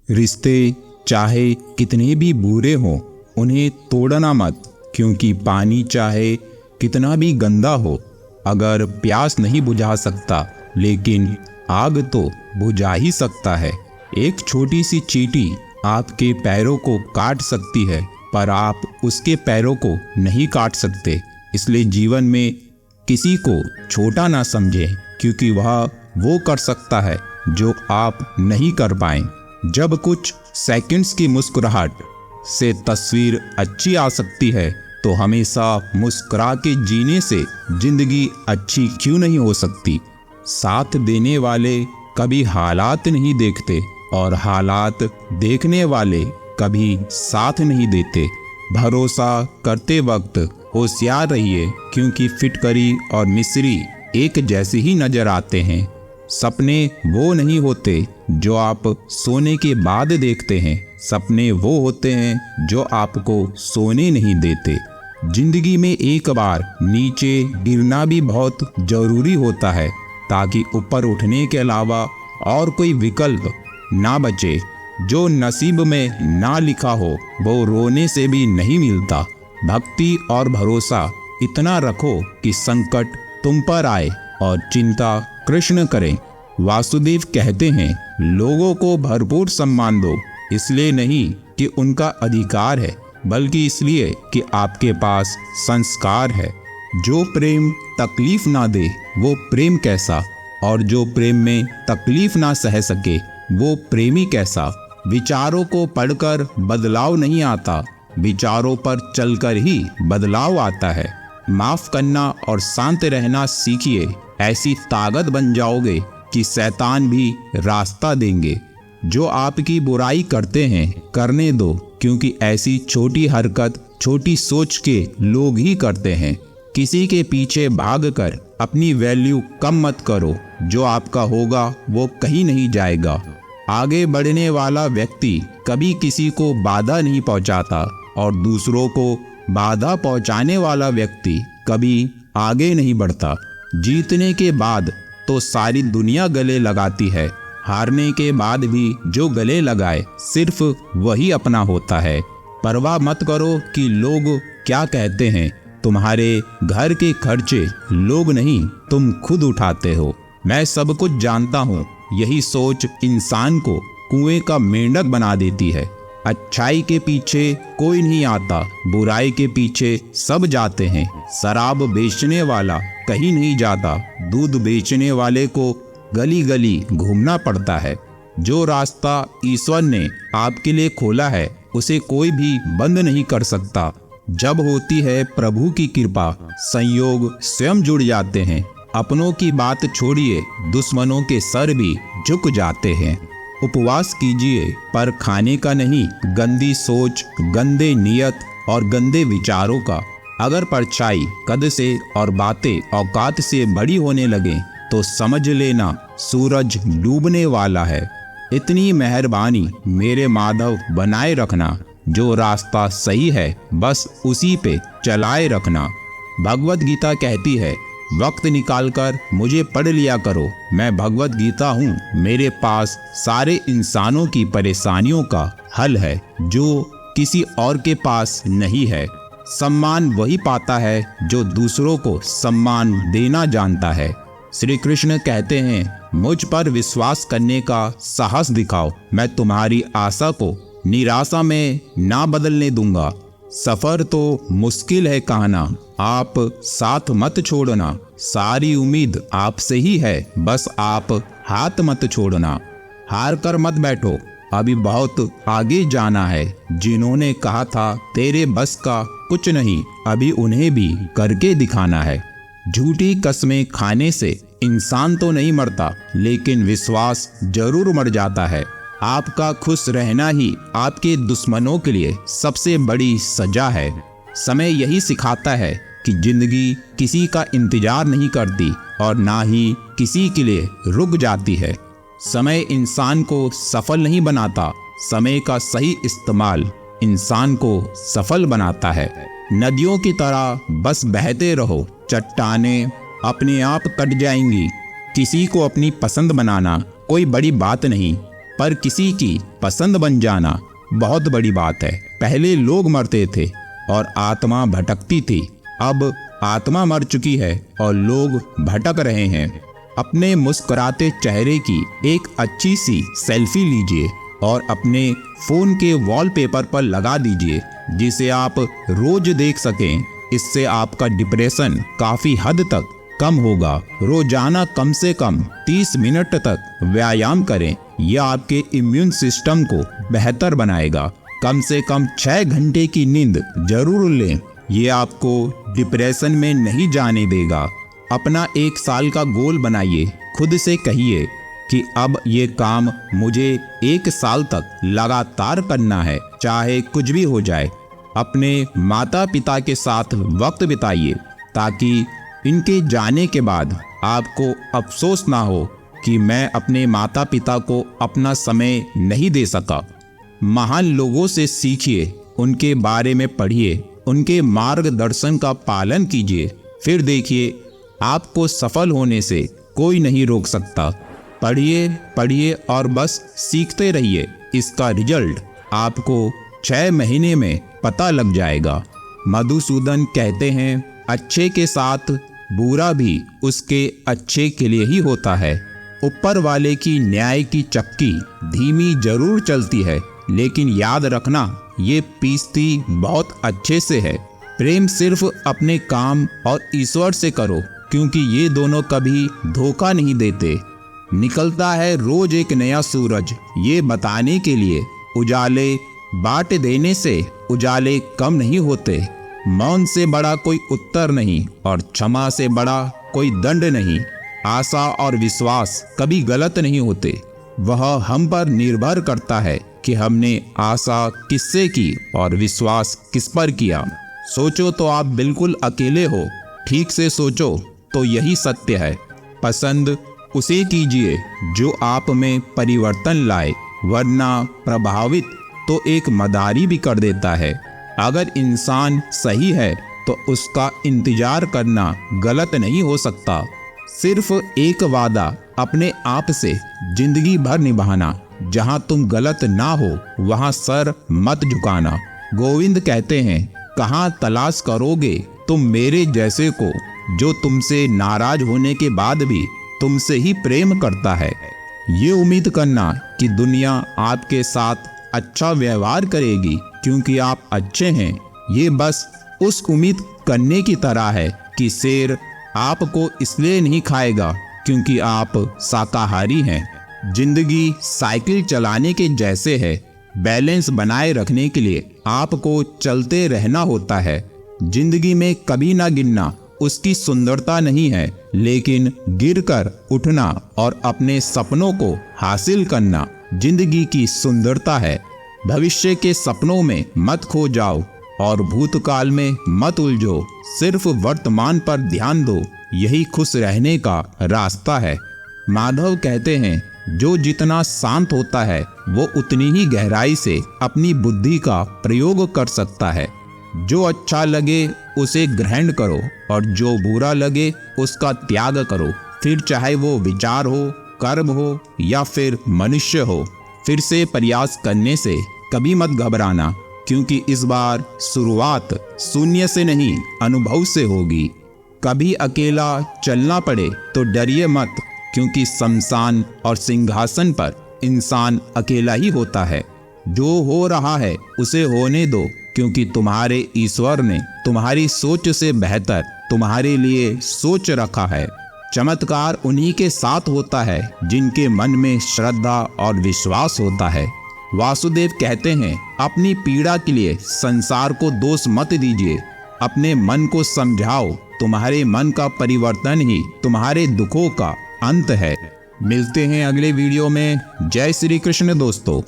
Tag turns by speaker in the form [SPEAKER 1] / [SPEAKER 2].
[SPEAKER 1] रिश्ते चाहे कितने भी बुरे हों, उन्हें तोड़ना मत, क्योंकि पानी चाहे कितना भी गंदा हो, अगर प्यास नहीं बुझा सकता, लेकिन आग तो बुझा ही सकता है। एक छोटी सी चींटी आपके पैरों को काट सकती है, पर आप उसके पैरों को नहीं काट सकते। इसलिए जीवन में किसी को छोटा ना समझें, क्योंकि वह वो कर सकता है जो आप नहीं कर पाए। जब कुछ सेकंड्स की मुस्कुराहट से तस्वीर अच्छी आ सकती है, तो हमेशा मुस्कुरा के जीने से जिंदगी अच्छी क्यों नहीं हो सकती। साथ देने वाले कभी हालात नहीं देखते, और हालात देखने वाले कभी साथ नहीं देते। भरोसा करते वक्त होशियार रहिए, क्योंकि फिटकरी और मिस्री एक जैसे ही नजर आते हैं। सपने वो नहीं होते जो आप सोने के बाद देखते हैं, सपने वो होते हैं जो आपको सोने नहीं देते। जिंदगी में एक बार नीचे गिरना भी बहुत जरूरी होता है, ताकि ऊपर उठने के अलावा और कोई विकल्प ना बचे। जो नसीब में ना लिखा हो वो रोने से भी नहीं मिलता। भक्ति और भरोसा इतना रखो कि संकट तुम पर आए और चिंता कृष्ण करें। वासुदेव कहते हैं, लोगों को भरपूर सम्मान दो, इसलिए नहीं कि उनका अधिकार है, बल्कि इसलिए कि आपके पास संस्कार है। जो प्रेम तकलीफ ना दे वो प्रेम कैसा, और जो प्रेम में तकलीफ ना सह सके वो प्रेमी कैसा। विचारों को पढ़कर बदलाव नहीं आता, विचारों पर चलकर ही बदलाव आता है। माफ करना और शांत रहना सीखिए, ऐसी ताकत बन जाओगे कि शैतान भी रास्ता देंगे। जो आपकी बुराई करते हैं करने दो, क्योंकि ऐसी छोटी हरकत छोटी सोच के लोग ही करते हैं। किसी के पीछे भागकर अपनी वैल्यू कम मत करो, जो आपका होगा वो कहीं नहीं जाएगा। आगे बढ़ने वाला व्यक्ति कभी किसी को बाधा नहीं पहुंचाता, और दूसरों को बाधा पहुंचाने वाला व्यक्ति कभी आगे नहीं बढ़ता। जीतने के बाद तो सारी दुनिया गले लगाती है, हारने के बाद भी जो गले लगाए सिर्फ वही अपना होता है। परवाह मत करो कि लोग क्या कहते हैं, तुम्हारे घर के खर्चे लोग नहीं तुम खुद उठाते हो। मैं सब कुछ जानता हूँ, यही सोच इंसान को कुएं का मेंढक बना देती है। अच्छाई के पीछे कोई नहीं आता, बुराई के पीछे सब जाते हैं। शराब बेचने वाला कहीं नहीं जाता, दूध बेचने वाले को गली गली घूमना पड़ता है। जो रास्ता ईश्वर ने आपके लिए खोला है उसे कोई भी बंद नहीं कर सकता। जब होती है प्रभु की कृपा, संयोग स्वयं जुड़ जाते हैं। अपनों की बात छोड़िए, दुश्मनों के सर भी झुक जाते हैं। उपवास कीजिए, पर खाने का नहीं, गंदी सोच, गंदे नियत और गंदे विचारों का। अगर परछाई कद से और बातें औकात से बड़ी होने लगे तो समझ लेना सूरज डूबने वाला है। इतनी मेहरबानी मेरे माधव बनाए रखना, जो रास्ता सही है बस उसी पे चलाए रखना। भगवत गीता कहती है, वक्त निकालकर मुझे पढ़ लिया करो, मैं भगवत गीता हूँ। मेरे पास सारे इंसानों की परेशानियों का हल है, जो किसी और के पास नहीं है। सम्मान वही पाता है जो दूसरों को सम्मान देना जानता है। श्री कृष्ण कहते हैं, मुझ पर विश्वास करने का साहस दिखाओ, मैं तुम्हारी आशा को निराशा में ना बदलने दूंगा। सफर तो मुश्किल है कहना, आप साथ मत छोड़ना, सारी उम्मीद आपसे ही है, बस आप हाथ मत छोड़ना। हार कर मत बैठो, अभी बहुत आगे जाना है। जिन्होंने कहा था तेरे बस का कुछ नहीं, अभी उन्हें भी करके दिखाना है। झूठी कस्में खाने से इंसान तो नहीं मरता, लेकिन विश्वास जरूर मर जाता है। आपका खुश रहना ही आपके दुश्मनों के लिए सबसे बड़ी सजा है। समय यही सिखाता है कि जिंदगी किसी का इंतजार नहीं करती और ना ही किसी के लिए रुक जाती है। समय इंसान को सफल नहीं बनाता, समय का सही इस्तेमाल इंसान को सफल बनाता है। नदियों की तरह बस बहते रहो, चट्टानें अपने आप कट जाएंगी। किसी को अपनी पसंद बनाना कोई बड़ी बात नहीं, पर किसी की पसंद बन जाना बहुत बड़ी बात है। पहले लोग मरते थे और आत्मा भटकती थी, अब आत्मा मर चुकी है और लोग भटक रहे हैं। अपने मुस्कुराते चेहरे की एक अच्छी सी सेल्फी लीजिए और अपने फोन के वॉलपेपर पर लगा दीजिए, जिसे आप रोज देख सकें। इससे आपका डिप्रेशन काफी हद तक कम होगा। रोजाना कम से कम 30 मिनट तक व्यायाम करें, यह आपके इम्यून सिस्टम को बेहतर बनाएगा। कम से कम 6 घंटे की नींद जरूर लें, ये आपको डिप्रेशन में नहीं जाने देगा। अपना 1 साल का गोल बनाइए, खुद से कहिए कि अब ये काम मुझे 1 साल तक लगातार करना है, चाहे कुछ भी हो जाए। अपने माता पिता के साथ वक्त बिताइए ताकि इनके जाने के बाद आपको अफसोस ना हो कि मैं अपने माता पिता को अपना समय नहीं दे सका। महान लोगों से सीखिए, उनके बारे में पढ़िए, उनके मार्गदर्शन का पालन कीजिए, फिर देखिए आपको सफल होने से कोई नहीं रोक सकता। पढ़िए पढ़िए और बस सीखते रहिए, इसका रिजल्ट आपको 6 महीने में पता लग जाएगा। मधुसूदन कहते हैं, अच्छे के साथ बुरा भी उसके अच्छे के लिए ही होता है। ऊपर वाले की न्याय की चक्की धीमी जरूर चलती है, लेकिन याद रखना ये पीसती बहुत अच्छे से है। प्रेम सिर्फ अपने काम और ईश्वर से करो, क्योंकि ये दोनों कभी धोखा नहीं देते। निकलता है रोज एक नया सूरज, ये बताने के लिए उजाले बांट देने से उजाले कम नहीं होते। मौन से बड़ा कोई उत्तर नहीं और क्षमा से बड़ा कोई दंड नहीं। आशा और विश्वास कभी गलत नहीं होते, वह हम पर निर्भर करता है कि हमने आशा किससे की और विश्वास किस पर किया। सोचो तो आप बिल्कुल अकेले हो, ठीक से सोचो तो यही सत्य है। पसंद उसे कीजिए जो आप में परिवर्तन लाए, वरना प्रभावित तो एक मदारी भी कर देता है। अगर इंसान सही है तो उसका इंतजार करना गलत नहीं हो सकता। सिर्फ एक वादा अपने आप से जिंदगी भर निभाना, जहां तुम गलत ना हो वहां सर मत झुकाना। गोविंद कहते हैं, कहाँ तलाश करोगे तुम मेरे जैसे को, जो तुमसे नाराज होने के बाद भी तुमसे ही प्रेम करता है। ये उम्मीद करना कि दुनिया आपके साथ अच्छा व्यवहार करेगी क्योंकि आप अच्छे हैं, ये बस उस उम्मीद करने की तरह है कि शेर आपको इसलिए नहीं खाएगा क्योंकि आप शाकाहारी हैं। जिंदगी साइकिल चलाने के जैसे है, बैलेंस बनाए रखने के लिए आपको चलते रहना होता है। जिंदगी में कभी ना गिरना उसकी सुंदरता नहीं है, लेकिन गिरकर उठना और अपने सपनों को हासिल करना जिंदगी की सुंदरता है। भविष्य के सपनों में मत खो जाओ और भूतकाल में मत उलझो, सिर्फ वर्तमान पर ध्यान दो, यही खुश रहने का रास्ता है। माधव कहते हैं, जो जितना शांत होता है वो उतनी ही गहराई से अपनी बुद्धि का प्रयोग कर सकता है। जो अच्छा लगे उसे ग्रहण करो और जो बुरा लगे उसका त्याग करो, फिर चाहे वो विचार हो, कर्म हो या फिर मनुष्य हो। फिर से प्रयास करने से कभी मत घबराना, क्योंकि इस बार शुरुआत शून्य से नहीं अनुभव से होगी। कभी अकेला चलना पड़े तो डरिए मत, क्योंकि शमशान और सिंहासन पर इंसान अकेला ही होता है। जो हो रहा है उसे होने दो, क्योंकि तुम्हारे ईश्वर ने तुम्हारी सोच से बेहतर तुम्हारे लिए सोच रखा है। चमत्कार उन्हीं के साथ होता है जिनके मन में श्रद्धा और विश्वास होता है। वासुदेव कहते हैं, अपनी पीड़ा के लिए संसार को दोष मत दीजिए, अपने मन को समझाओ, तुम्हारे मन का परिवर्तन ही तुम्हारे दुखों का अंत है। मिलते हैं अगले वीडियो में। जय श्री कृष्ण दोस्तों।